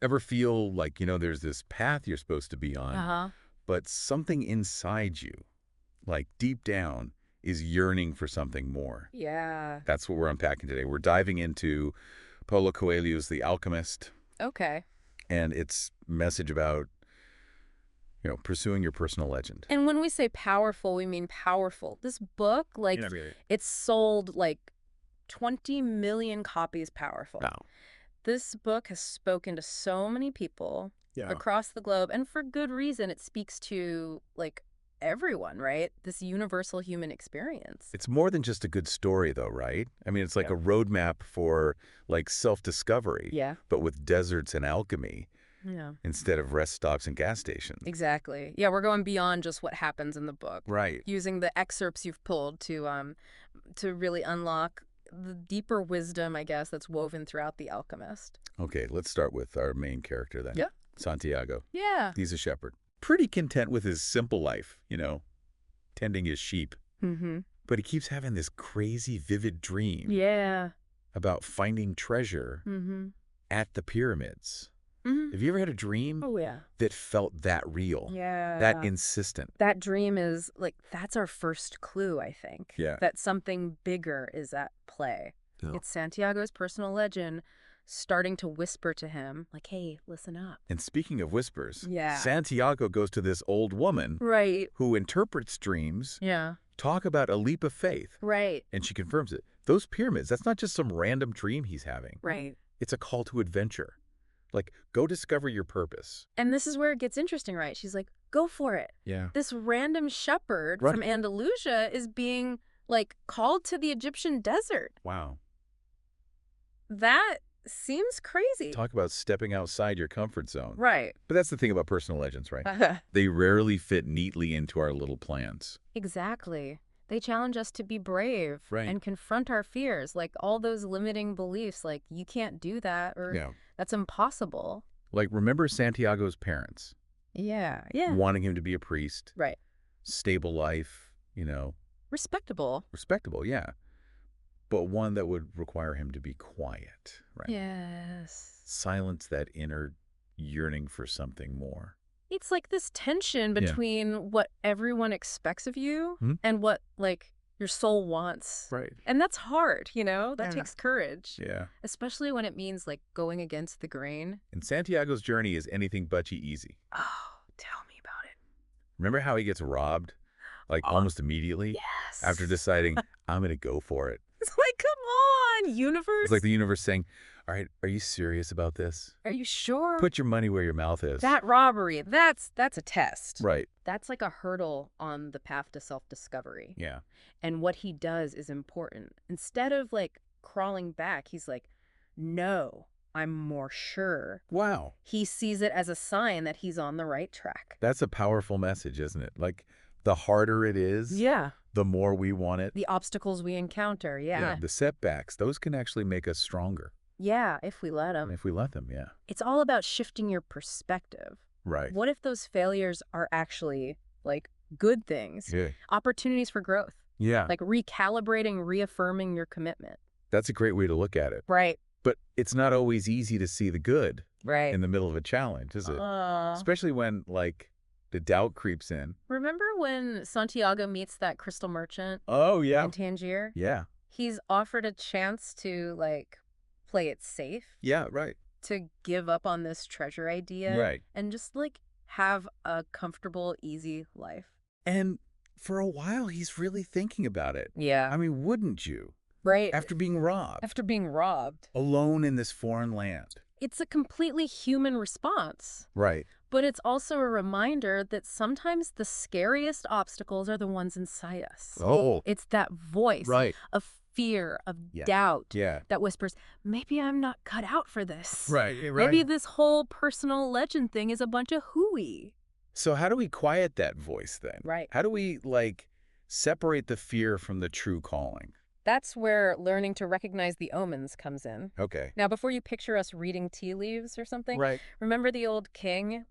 Ever feel like, there's this path you're supposed to be on, Uh-huh. but something inside you, like deep down, is yearning for something more? Yeah. That's what we're unpacking today. We're diving into Paulo Coelho's The Alchemist Okay. and its message about, pursuing your personal legend. And when we say powerful, we mean powerful. This book, like, Really. it's sold like 20 million copies powerful. Wow. This book has spoken to so many people Yeah. across the globe, and for good reason. It speaks to, like, everyone, right? This universal human experience. It's more than just a good story, though, right? I mean, it's like Yeah. a roadmap for, like, self-discovery, Yeah. but with deserts and alchemy Yeah. instead of rest stops and gas stations. Exactly. Yeah, we're going beyond just what happens in the book. Right. Using the excerpts you've pulled to really unlock the deeper wisdom, I guess, that's woven throughout The Alchemist. Okay, let's start with our main character then. Yeah. Santiago. Yeah. He's a shepherd. Pretty content with his simple life, tending his sheep. Mm-hmm. But he keeps having this crazy, vivid dream Yeah. about finding treasure Mm-hmm. at the pyramids. Mm-hmm. Have you ever had a dream Oh, yeah. that felt that real, Yeah. that insistent? That dream is, like, that's our first clue, I think. Yeah. That something bigger is at play. Yeah. It's Santiago's personal legend starting to whisper to him, like, hey, listen up. And speaking of whispers, Yeah. Santiago goes to this old woman Right. who interprets dreams, Yeah. talk about a leap of faith, Right. and she confirms it. Those pyramids, that's not just some random dream he's having. Right. It's a call to adventure. Like, go discover your purpose. And this is where it gets interesting, right? She's like, go for it. Yeah. This random shepherd Right. from Andalusia is being, like, called to the Egyptian desert. Wow. That seems crazy. Talk about stepping outside your comfort zone. Right. But that's the thing about personal legends, right? They rarely fit neatly into our little plans. Exactly. They challenge us to be brave Right. and confront our fears, like all those limiting beliefs, like you can't do that or Yeah. that's impossible. Like, remember Santiago's parents Yeah. Yeah. wanting him to be a priest, Right. stable life, Respectable. respectable, yeah. But one that would require him to be quiet, right? Yes. Silence that inner yearning for something more. It's like this tension Yeah. between what everyone expects of you Hmm? and what, like, your soul wants. Right. And that's hard, That Yeah. takes courage. Yeah. Especially when it means, like, going against the grain. And Santiago's journey is anything but easy. Oh, tell me about it. Remember how he gets robbed, like, Oh, almost immediately Yes. after deciding, I'm going to go for it? It's like, come on, universe. It's like the universe saying, all right, are you serious about this? Are you sure? Put your money where your mouth is. That robbery, that's a test. Right. That's like a hurdle on the path to self-discovery. Yeah. And what he does is important. Instead of, like, crawling back, he's like, no, I'm more sure. Wow. He sees it as a sign that he's on the right track. That's a powerful message, isn't it? Like, the harder it is, Yeah. the more we want it. The obstacles we encounter, yeah. The setbacks, those can actually make us stronger. Yeah, if we let him. If we let them, yeah. It's all about shifting your perspective. Right. What if those failures are actually, like, good things? Yeah. Opportunities for growth. Yeah. Like recalibrating, reaffirming your commitment. That's a great way to look at it. Right. But it's not always easy to see the good Right. in the middle of a challenge, is it? Especially when, like, the doubt creeps in. Remember when Santiago meets that crystal merchant Oh, yeah. in Tangier? Yeah. He's offered a chance to, like, play it safe, Yeah, right. to give up on this treasure idea. Right. And just, like, have a comfortable, easy life. And for a while, he's really thinking about it. Yeah. I mean, wouldn't you? Right. After being robbed. After being robbed. Alone in this foreign land. It's a completely human response. Right. But it's also a reminder that sometimes the scariest obstacles are the ones inside us. Oh. It's that voice Right. of fear, of Yeah. doubt Yeah. that whispers, maybe I'm not cut out for this. Right. Maybe this whole personal legend thing is a bunch of hooey. So how do we quiet that voice then? Right. How do we, like, separate the fear from the true calling? That's where learning to recognize the omens comes in. Okay. Now, before you picture us reading tea leaves or something, Right. remember the old king,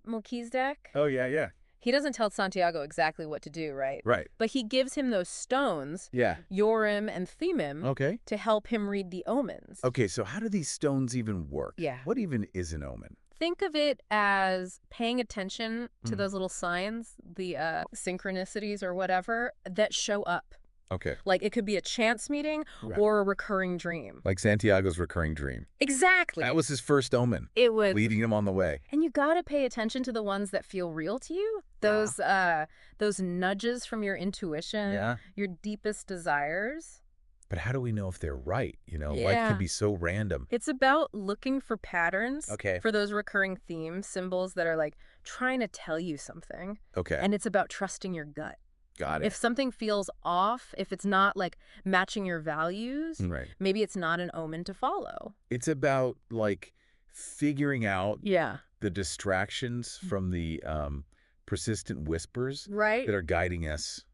Melchizedek? Oh, yeah, yeah. He doesn't tell Santiago exactly what to do, right? Right. But he gives him those stones, Yeah. Urim and Thummim, Okay. to help him read the omens. Okay, so how do these stones even work? Yeah. What even is an omen? Think of it as paying attention to those little signs, the synchronicities or whatever, that show up. Okay. Like, it could be a chance meeting or a recurring dream. Like Santiago's recurring dream. Exactly. That was his first omen. It was. Leading him on the way. And you gotta pay attention to the ones that feel real to you. Those nudges from your intuition, your deepest desires. But how do we know if they're right? Life Yeah. can be so random. It's about looking for patterns, Okay. for those recurring themes, symbols that are like trying to tell you something. Okay. And it's about trusting your gut. Got it. If something feels off, if it's not like matching your values, Right. maybe it's not an omen to follow. It's about like figuring out Yeah. the distractions from the persistent whispers Right? that are guiding us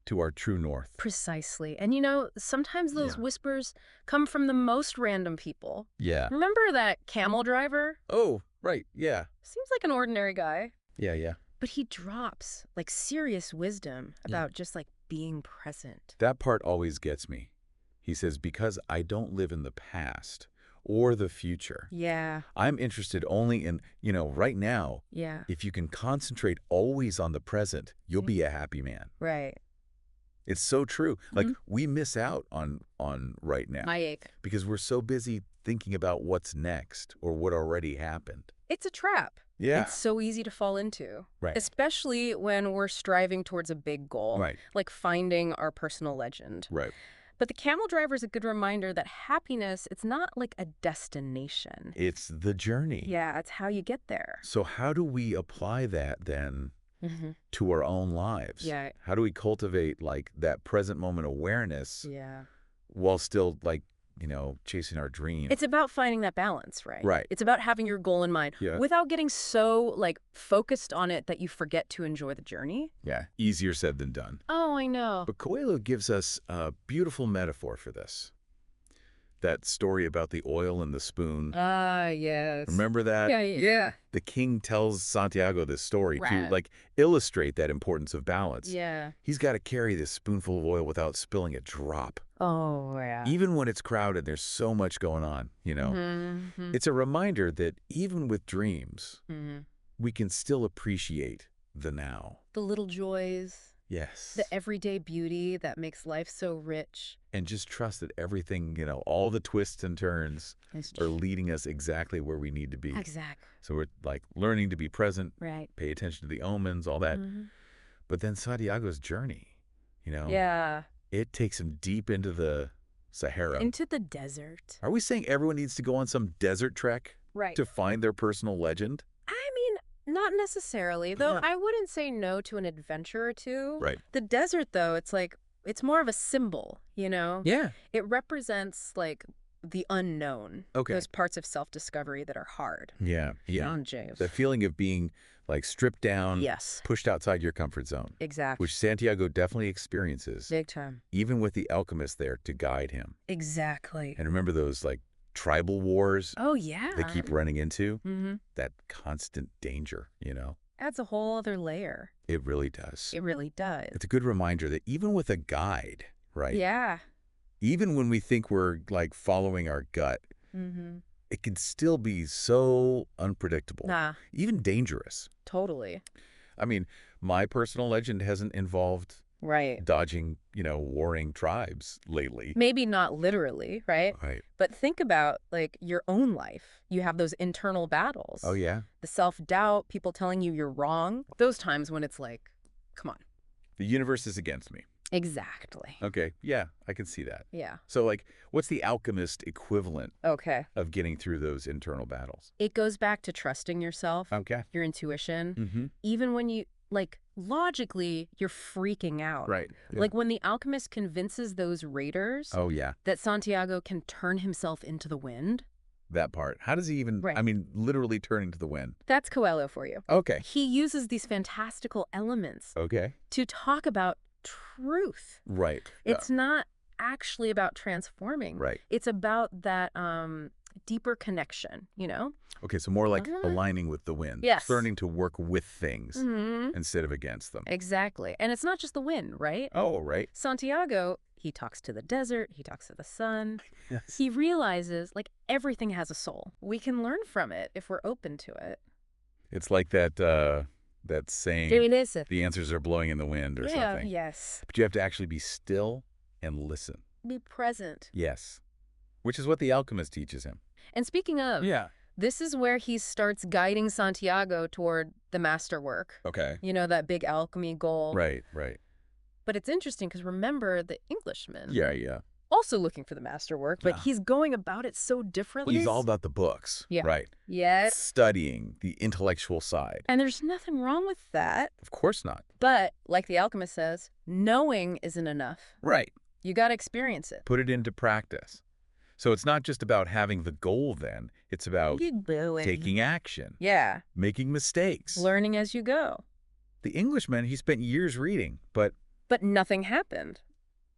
to our true north. Precisely. And sometimes those whispers come from the most random people. Yeah. Remember that camel driver? Oh, right. Yeah. Seems like an ordinary guy. Yeah. But he drops like serious wisdom about just like being present. That part always gets me. He says, because I don't live in the past or the future. Yeah. I'm interested only in, right now. Yeah. If you can concentrate always on the present, you'll be a happy man. Right. It's so true. Like, we miss out on right now. My ache. Because we're so busy thinking about what's next or what already happened. It's a trap. Yeah. It's so easy to fall into. Right. Especially when we're striving towards a big goal. Right. Like finding our personal legend. Right. But the camel driver is a good reminder that happiness, it's not like a destination. It's the journey. Yeah, it's how you get there. So how do we apply that then to our own lives? Yeah. How do we cultivate like that present moment awareness Yeah. while still like, chasing our dream? It's about finding that balance, right? Right. It's about having your goal in mind without getting so like focused on it that you forget to enjoy the journey. Yeah. Easier said than done. Oh, I know. But Coelho gives us a beautiful metaphor for this. That story about the oil and the spoon. Ah, yes. Remember that? Yeah. The king tells Santiago this story to Right. like illustrate that importance of balance. Yeah. He's got to carry this spoonful of oil without spilling a drop. Oh, yeah. Even when it's crowded, there's so much going on, It's a reminder that even with dreams, we can still appreciate the now. The little joys, Yes. the everyday beauty that makes life so rich. And just trust that everything, all the twists and turns are leading us exactly where we need to be. Exactly. So we're like learning to be present, Right. pay attention to the omens, all that. But then Santiago's journey, Yeah. it takes him deep into the Sahara. Into the desert. Are we saying everyone needs to go on some desert trek Right. to find their personal legend? I mean, not necessarily, though. I wouldn't say no to an adventure or two. Right. The desert, though, it's more of a symbol, Yeah. It represents, like, the unknown. Okay. Those parts of self-discovery that are hard. Yeah. Beyond James. The feeling of being like stripped down, Yes. pushed outside your comfort zone, Exactly. which Santiago definitely experiences, Big time. even with the alchemist there to guide him. Exactly. And remember those like tribal wars Oh, yeah. they keep running into? Mm-hmm. That constant danger, Adds a whole other layer. It really does. It really does. It's a good reminder that even with a guide, right? Yeah. Even when we think we're like following our gut, Mm-hmm. it can still be so unpredictable, Nah, even dangerous. totally. I mean, my personal legend hasn't involved Right. dodging, warring tribes lately. Maybe not literally, right? Right. But think about, like, your own life. You have those internal battles. Oh, yeah. The self-doubt, people telling you you're wrong. Those times when it's like, come on. The universe is against me. Exactly. Okay. Yeah, I can see that. Yeah. So, like, what's the alchemist equivalent Okay. of getting through those internal battles? It goes back to trusting yourself, Okay. your intuition. Mm-hmm. Even when you, like, logically, you're freaking out. Right. Yeah. Like when the alchemist convinces those raiders Oh, yeah. that Santiago can turn himself into the wind. That part. How does he even, Right. I mean, literally turning to the wind? That's Coelho for you. Okay. He uses these fantastical elements Okay. to talk about truth. Right. It's not actually about transforming. Right. It's about that deeper connection, you know? Okay, so more like aligning with the wind. Yes. Learning to work with things instead of against them. Exactly. And it's not just the wind, right? Oh, right. Santiago, he talks to the desert, he talks to the sun. Yes. He realizes, like, everything has a soul. We can learn from it if we're open to it. It's like that saying, the answers are blowing in the wind or something. Yes. But you have to actually be still and listen. Be present. Yes. Which is what the alchemist teaches him. And speaking of, this is where he starts guiding Santiago toward the masterwork. Okay. You know, that big alchemy goal. Right, right. But it's interesting because remember the Englishman. Yeah. Also looking for the masterwork, but he's going about it so differently. He's all about the books. Yeah. Right. Yes. Studying the intellectual side. And there's nothing wrong with that. Of course not. But, like the alchemist says, knowing isn't enough. Right. You got to experience it. Put it into practice. So it's not just about having the goal then. It's about taking action. Yeah. Making mistakes. Learning as you go. The Englishman, he spent years reading, but nothing happened.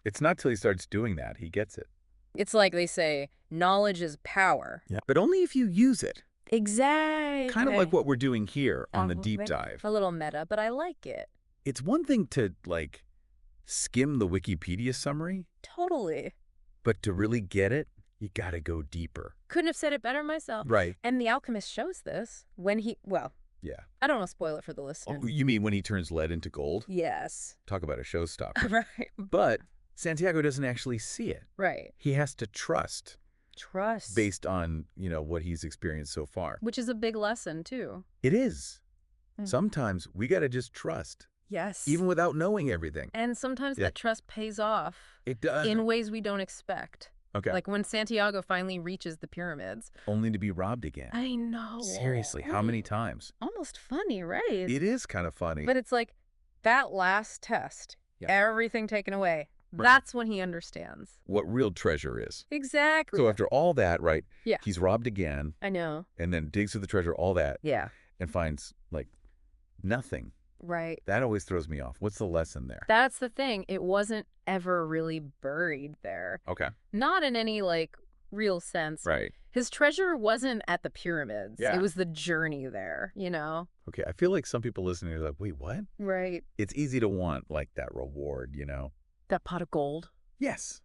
It's not till he starts doing that he gets it. It's like they say, knowledge is power. Yeah. But only if you use it. Exactly. Kind of like what we're doing here on the deep dive. A little meta, but I like it. It's one thing to, like, skim the Wikipedia summary. Totally. But to really get it, you gotta go deeper. Couldn't have said it better myself. Right. And the alchemist shows this when he, yeah. I don't want to spoil it for the listener. Oh, you mean when he turns lead into gold? Yes. Talk about a showstopper. Right. But Santiago doesn't actually see it. Right. He has to trust. Trust. Based on, what he's experienced so far. Which is a big lesson, too. It is. Sometimes we got to just trust. Yes. Even without knowing everything. And sometimes that trust pays off. It does. In ways we don't expect. Okay. Like when Santiago finally reaches the pyramids. Only to be robbed again. I know. Seriously, how many times? Almost funny, right? It is kind of funny. But it's like that last test, everything taken away. Right. That's when he understands. What real treasure is. Exactly. So after all that, right? Yeah. He's robbed again. I know. And then digs for the treasure, all that. Yeah. And finds, like, nothing. Right. That always throws me off. What's the lesson there? That's the thing. It wasn't ever really buried there. Okay. Not in any, like, real sense. Right. His treasure wasn't at the pyramids. Yeah. It was the journey there, you know? Okay. I feel like some people listening are like, wait, what? Right. It's easy to want, like, that reward, That pot of gold. Yes.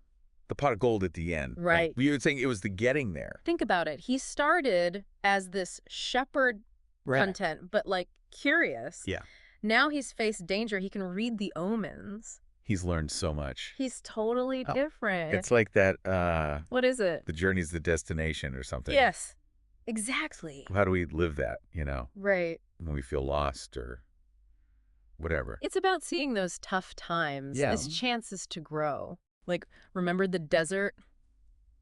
The pot of gold at the end. Right. You were saying it was the getting there. Think about it. He started as this shepherd content, but, like, curious. Yeah. Now he's faced danger. He can read the omens. He's learned so much. He's totally different. It's like that, what is it? The journey's the destination or something. Yes. Exactly. How do we live that, Right. when we feel lost or whatever? It's about seeing those tough times as chances to grow. Like, remember the desert?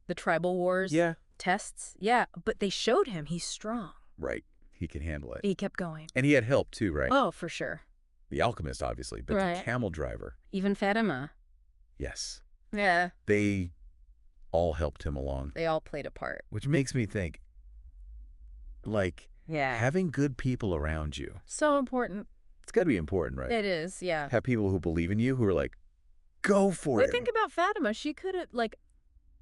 The tribal wars? Yeah. Tests? Yeah, but they showed him he's strong. Right. He can handle it. He kept going. And he had help too, right? Oh, for sure. The alchemist, obviously, but the camel driver. Even Fatima. Yes. Yeah. They all helped him along. They all played a part. Which makes me think, like, having good people around you. So important. It's got to be important, right? It is, yeah. Have people who believe in you, who are like, go for it. Think about Fatima. She could have, like...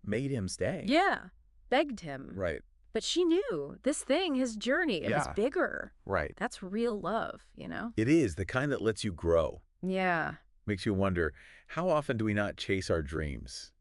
made him stay. Yeah. Begged him. Right. But she knew this thing, his journey, it was bigger. Right. That's real love, It is, the kind that lets you grow. Yeah. Makes you wonder, how often do we not chase our dreams?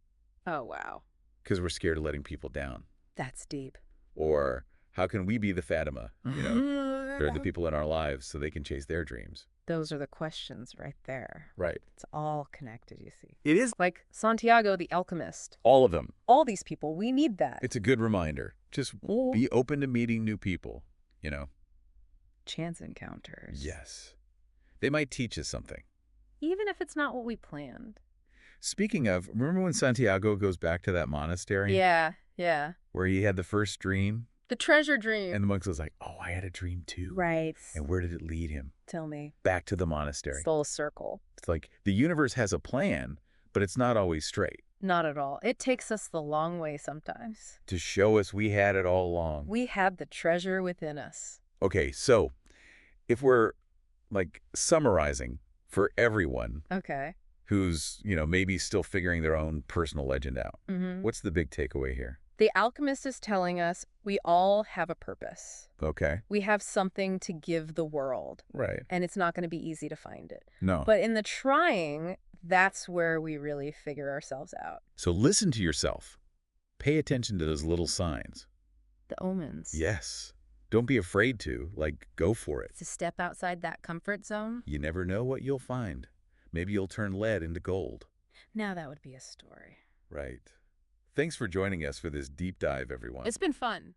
Oh, wow. Because we're scared of letting people down. That's deep. Or how can we be the Fatima, for the people in our lives so they can chase their dreams? Those are the questions right there. Right. It's all connected, you see. It is. Like Santiago the alchemist. All of them. All these people, we need that. It's a good reminder. Just be open to meeting new people, Chance encounters. Yes. They might teach us something. Even if it's not what we planned. Speaking of, remember when Santiago goes back to that monastery? Yeah. Where he had the first dream? The treasure dream. And the monk was like, oh, I had a dream too. Right. And where did it lead him? Tell me. Back to the monastery. Full circle. It's like the universe has a plan, but it's not always straight. Not at all. It takes us the long way sometimes. To show us we had it all along. We had the treasure within us. Okay, so if we're like summarizing for everyone who's, maybe still figuring their own personal legend out, what's the big takeaway here? The Alchemist is telling us we all have a purpose. Okay. We have something to give the world. Right. And it's not going to be easy to find it. No. But in the trying, that's where we really figure ourselves out. So listen to yourself. Pay attention to those little signs. The omens. Yes. Don't be afraid to. Go for it. To step outside that comfort zone. You never know what you'll find. Maybe you'll turn lead into gold. Now that would be a story. Right. Thanks for joining us for this deep dive, everyone. It's been fun.